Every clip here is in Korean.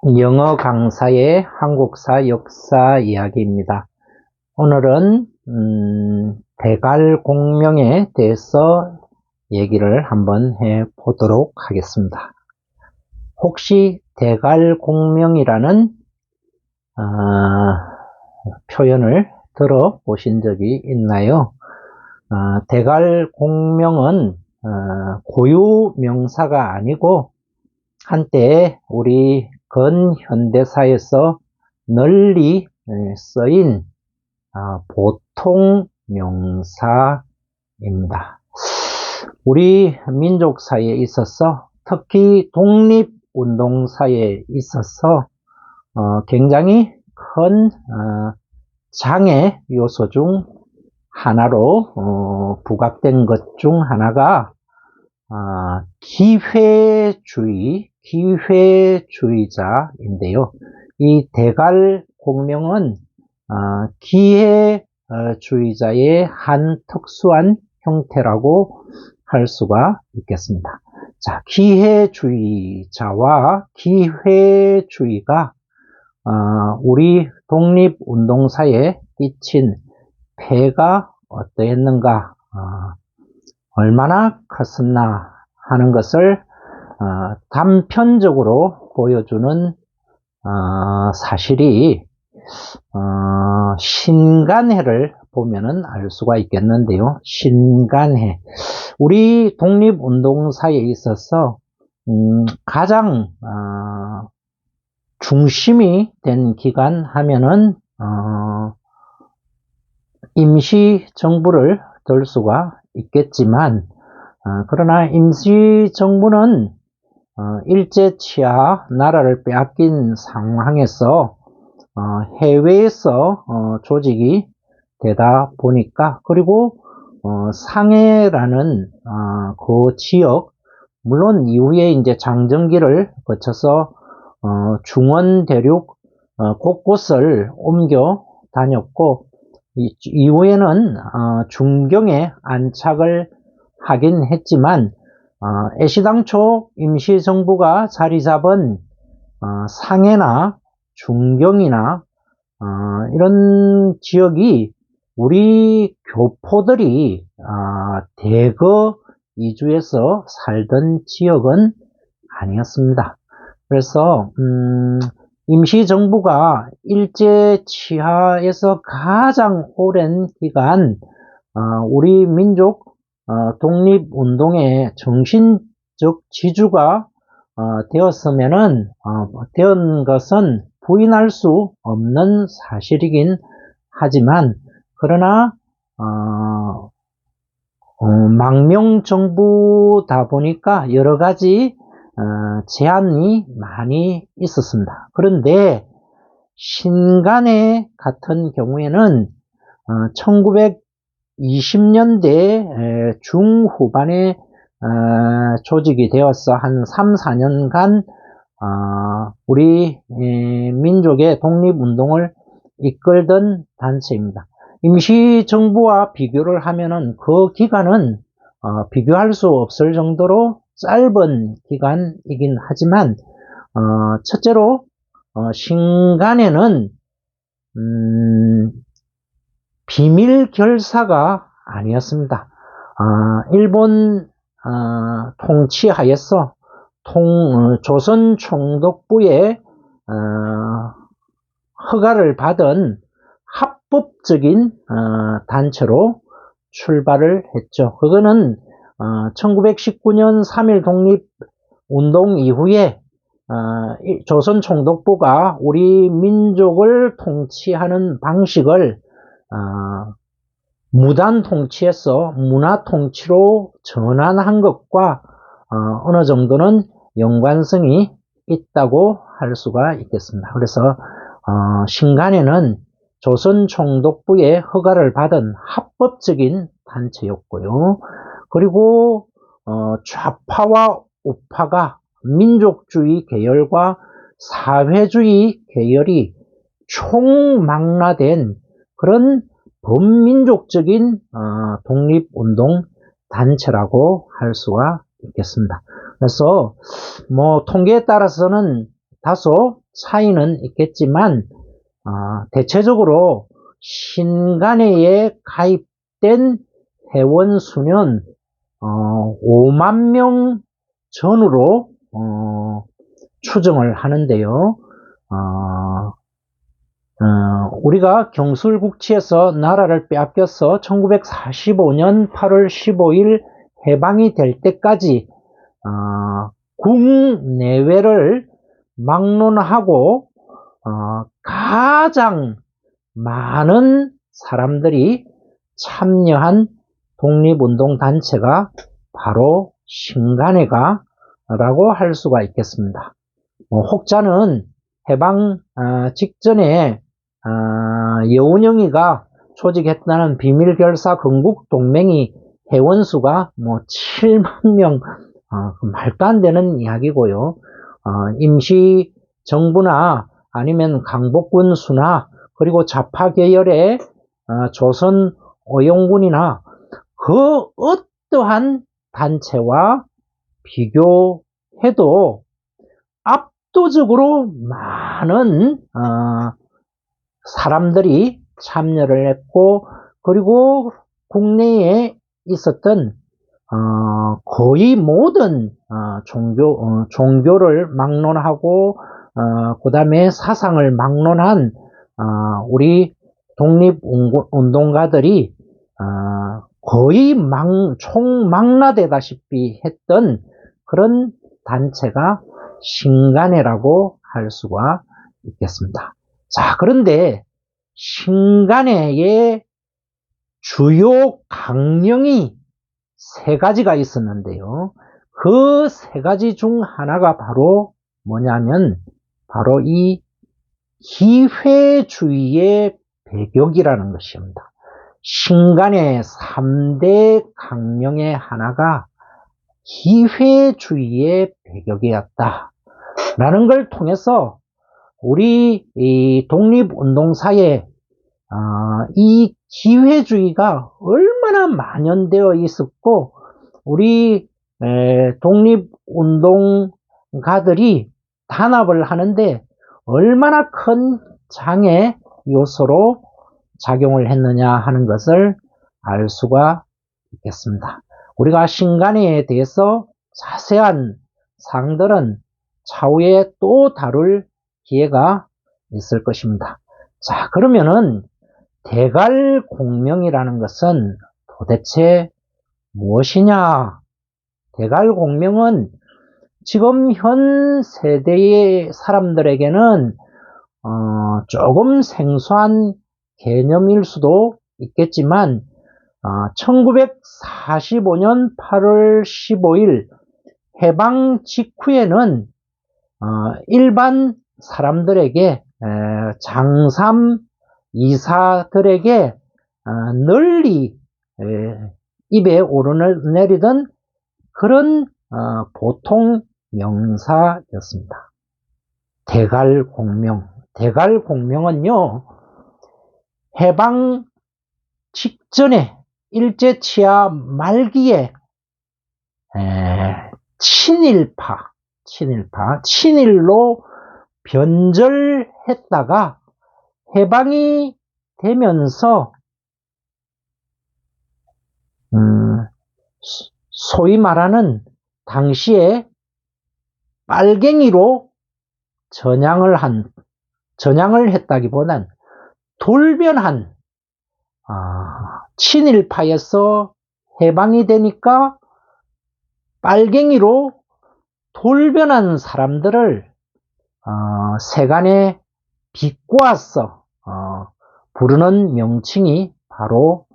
영어 강사의 한국사 역사 이야기입니다. 오늘은 대갈공명에 대해서 얘기를 한번 해보도록 하겠습니다. 혹시 대갈공명이라는 표현을 들어보신 적이 있나요? 대갈공명은 고유명사가 아니고 한때 우리 근현대사에서 널리 쓰인 보통 명사입니다. 우리 민족사에 있어서 특히 독립운동사에 있어서 굉장히 큰 장애 요소 중 하나로 부각된 것 중 하나가 기회주의자인데요. 이 대갈공명은 기회주의자의 한 특수한 형태라고 할 수가 있겠습니다. 자, 기회주의자와 기회주의가 우리 독립운동사에 끼친 폐가 어떠했는가, 얼마나 컸었나 하는 것을 단편적으로 보여주는 사실이 신간해를 보면은 알 수가 있겠는데요. 신간해. 우리 독립운동사에 있어서 가장 중심이 된 기간 하면은 임시정부를 들 수가 있겠지만, 그러나 임시정부는 일제치하 나라를 빼앗긴 상황에서 해외에서 조직이 되다 보니까, 그리고 상해라는 그 지역, 물론 이후에 이제 장정기를 거쳐서 중원 대륙 곳곳을 옮겨 다녔고, 이후에는 중경에 안착을 하긴 했지만, 애시당초 임시정부가 자리 잡은 상해나 중경이나 이런 지역이 우리 교포들이 대거 이주해서 살던 지역은 아니었습니다. 그래서 임시정부가 일제치하에서 가장 오랜 기간 우리 민족 독립운동의 정신적 지주가 된 것은 부인할 수 없는 사실이긴 하지만, 그러나 망명정부다 보니까 여러 가지 제한이 많이 있었습니다. 그런데 신간해 같은 경우에는 1920년대 중후반에 조직이 되어서 한 3, 4년간 우리 민족의 독립운동을 이끌던 단체입니다. 임시정부와 비교를 하면은 그 기간은 비교할 수 없을 정도로 짧은 기간이긴 하지만, 첫째로 신간에는 비밀 결사가 아니었습니다. 일본 통치하에서 조선 총독부의 허가를 받은 합법적인 단체로 출발을 했죠. 그거는 1919년 3.1 독립운동 이후에 조선 총독부가 우리 민족을 통치하는 방식을 무단 통치에서 문화 통치로 전환한 것과 어느 정도는 연관성이 있다고 할 수가 있겠습니다. 그래서 신간에는 조선 총독부의 허가를 받은 합법적인 단체였고요. 그리고 좌파와 우파가 민족주의 계열과 사회주의 계열이 총망라된 그런 범민족적인 독립운동 단체라고 할 수가 있겠습니다. 그래서 통계에 따라서는 다소 차이는 있겠지만 대체적으로 신간회에 가입된 회원 수는 5만 명 전후로 추정을 하는데요. 우리가 경술국치에서 나라를 빼앗겨서 1945년 8월 15일 해방이 될 때까지 국내외를 막론하고 가장 많은 사람들이 참여한 독립운동단체가 바로 신간회가라고 할 수가 있겠습니다. 혹자는 해방 직전에 여운형이가 조직했다는 비밀결사 건국동맹이 회원수가 7만 명, 말도 안 되는 이야기고요. 임시정부나 아니면 강복군 수나 그리고 좌파 계열의 조선 어용군이나 그 어떠한 단체와 비교해도 압도적으로 많은 사람들이 참여를 했고, 그리고 국내에 있었던 거의 모든 종교를 막론하고 그 다음에 사상을 막론한 우리 독립운동가들이 거의 총망라되다시피 했던 그런 단체가 신간회라고 할 수가 있겠습니다. 자, 그런데 신간회의 주요 강령이 3가지가 있었는데요. 그 3가지 중 하나가 바로 뭐냐면 바로 이 기회주의의 배격이라는 것입니다. 신간의 3대 강령의 하나가 기회주의의 배격이었다 라는 걸 통해서 우리 독립운동사에 이 기회주의가 얼마나 만연되어 있었고, 우리 독립운동가들이 단합을 하는데 얼마나 큰 장애 요소로 작용을 했느냐 하는 것을 알 수가 있겠습니다. 우리가 신간회에 대해서 자세한 사항들은 차후에 또 다룰 기회가 있을 것입니다. 자, 그러면은 대갈공명이라는 것은 도대체 무엇이냐? 대갈공명은 지금 현 세대의 사람들에게는 조금 생소한 개념일 수도 있겠지만 1945년 8월 15일 해방 직후에는 일반 사람들에게 장삼 이사들에게 널리 입에 오르내리던 그런 보통 명사였습니다. 대갈공명. 대갈공명은요, 해방 직전에 일제치하 말기에 친일로 변절했다가 해방이 되면서 소위 말하는 당시에 빨갱이로 전향을 했다기보단 돌변한 친일파에서 해방이 되니까 빨갱이로 돌변한 사람들을 세간에 비꼬아서 부르는 명칭이 바로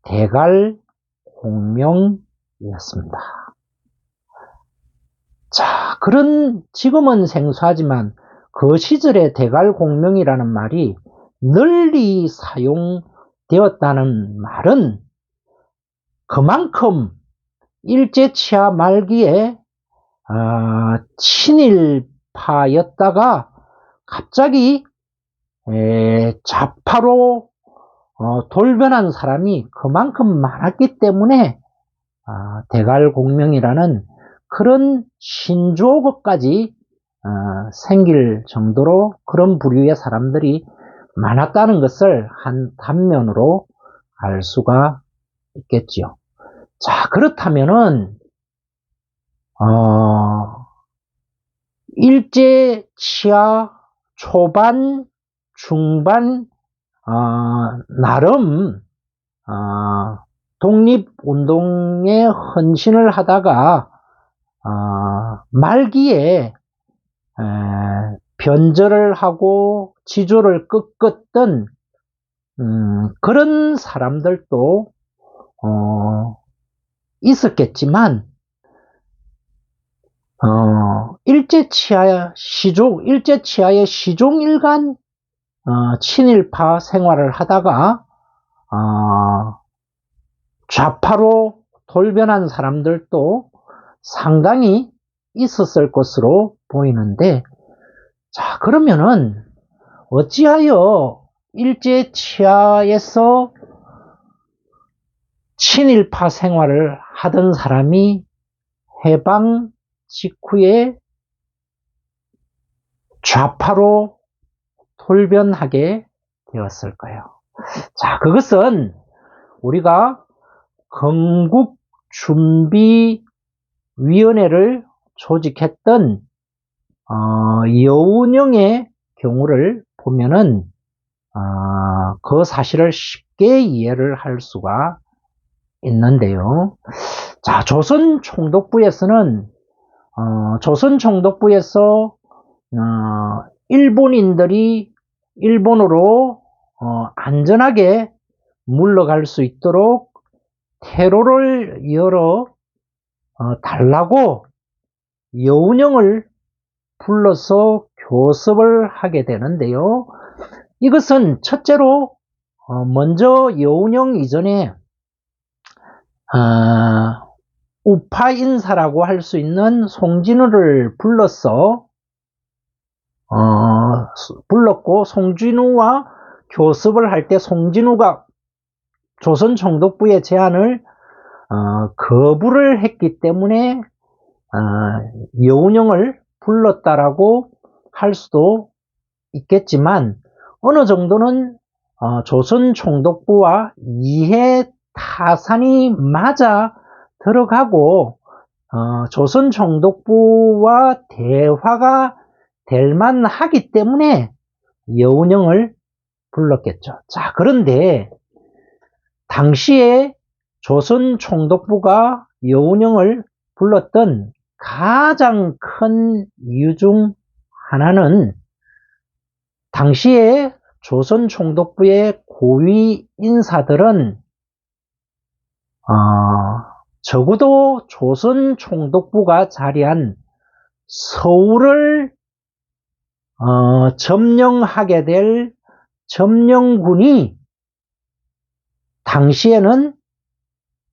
대갈공명이었습니다. 자, 지금은 생소하지만 그 시절의 대갈공명이라는 말이 널리 사용되었다는 말은 그만큼 일제치하 말기에 친일파였다가 갑자기 좌파로 돌변한 사람이 그만큼 많았기 때문에 대갈공명이라는 그런 신조어까지 생길 정도로 그런 부류의 사람들이 많았다는 것을 한 단면으로 알 수가 있겠지요. 자, 그렇다면은 일제 치하 초반, 중반 나름 독립운동에 헌신을 하다가 말기에 변절을 하고 지조를 꺾었던 그런 사람들도 있었겠지만 일제치하의 시종일관 친일파 생활을 하다가 좌파로 돌변한 사람들도 상당히 있었을 것으로 보이는데, 자, 그러면은 어찌하여 일제치하에서 친일파 생활을 하던 사람이 해방 직후에 좌파로 돌변하게 되었을까요? 자, 그것은 우리가 건국준비위원회를 조직했던 여운형의 경우를 보면은 그 사실을 쉽게 이해를 할 수가 있는데요. 자, 조선총독부에서는 일본인들이 일본으로 안전하게 물러갈 수 있도록 퇴로를 열어 달라고 여운형을 불러서 교섭을 하게 되는데요. 이것은 첫째로 먼저 여운형 이전에 우파 인사라고 할 수 있는 송진우를 불렀고, 송진우와 교섭을 할 때 송진우가 조선총독부의 제안을 거부를 했기 때문에 여운형을 불렀다라고 할 수도 있겠지만, 어느 정도는 조선총독부와 이해 타산이 맞아 들어가고 조선총독부와 대화가 될 만하기 때문에 여운형을 불렀겠죠. 자, 그런데 당시에 조선총독부가 여운형을 불렀던 가장 큰 이유 중 하나는 당시에 조선총독부의 고위 인사들은 적어도 조선총독부가 자리한 서울을 점령하게 될 점령군이 당시에는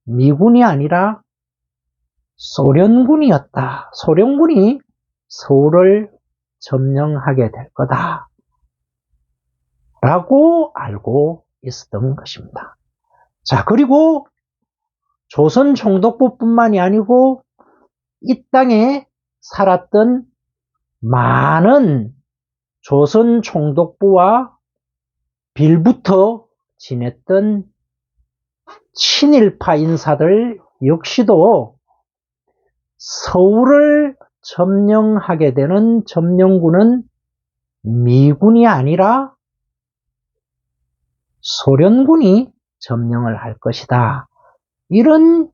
미군이 아니라 소련군이었다. 소련군이 서울을 점령하게 될 거다 라고 알고 있었던 것입니다. 자, 그리고 조선총독부뿐만이 아니고 이 땅에 살았던 많은 조선총독부와 빌붙어 지냈던 친일파 인사들 역시도 서울을 점령하게 되는 점령군은 미군이 아니라 소련군이 점령을 할 것이다. 이런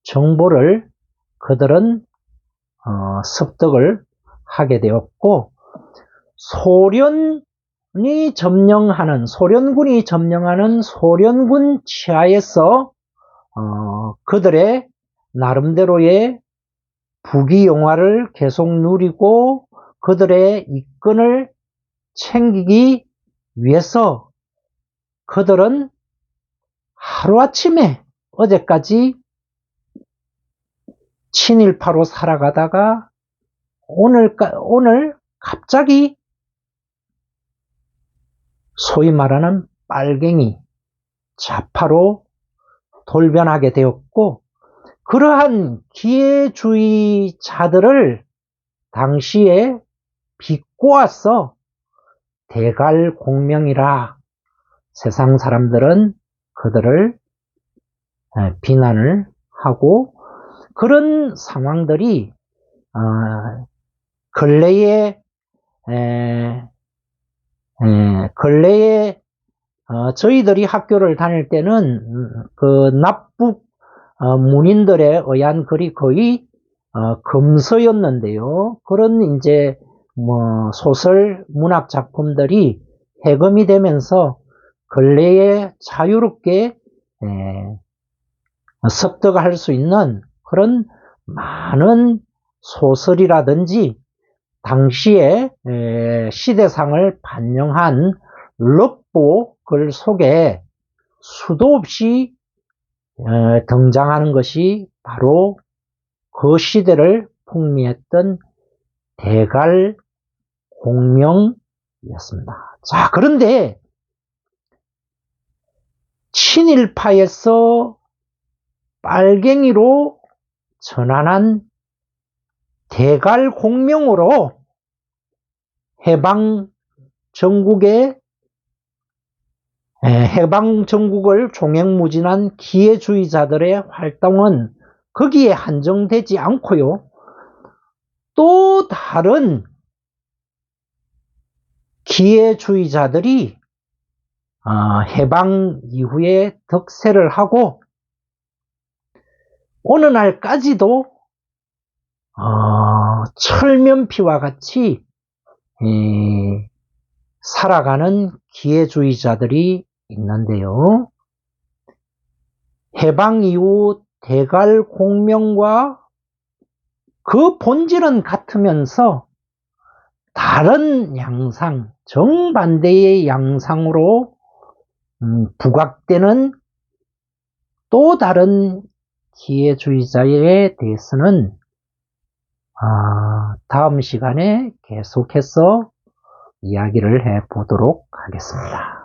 정보를 그들은 습득을 하게 되었고, 소련군이 점령하는 소련군 치하에서 그들의 나름대로의 부귀영화를 계속 누리고 그들의 이권을 챙기기 위해서 그들은 하루아침에 어제까지 친일파로 살아가다가 오늘 갑자기 소위 말하는 빨갱이 좌파로 돌변하게 되었고, 그러한 기회주의자들을 당시에 비꼬아서 대갈공명이라 세상 사람들은 그들을 비난을 하고, 그런 상황들이 근래에 저희들이 학교를 다닐 때는 그 납북 문인들에 의한 글이 거의 금서였는데요. 그런 이제 뭐 소설 문학 작품들이 해금이 되면서 근래에 자유롭게 습득할 수 있는 그런 많은 소설이라든지 당시의 시대상을 반영한 럭보 글 속에 수도 없이 등장하는 것이 바로 그 시대를 풍미했던 대갈 공명이었습니다. 자, 그런데 친일파에서 빨갱이로 전환한 대갈 공명으로 해방 전국을 종횡무진한 기회주의자들의 활동은 거기에 한정되지 않고요. 또 다른 기회주의자들이 해방 이후에 득세를 하고 어느 날까지도 철면피와 같이 살아가는 기회주의자들이 있는데요. 해방 이후 대갈 공명과 그 본질은 같으면서 다른 양상, 정반대의 양상으로 부각되는 또 다른 기회주의자에 대해서는 다음 시간에 계속해서 이야기를 해보도록 하겠습니다.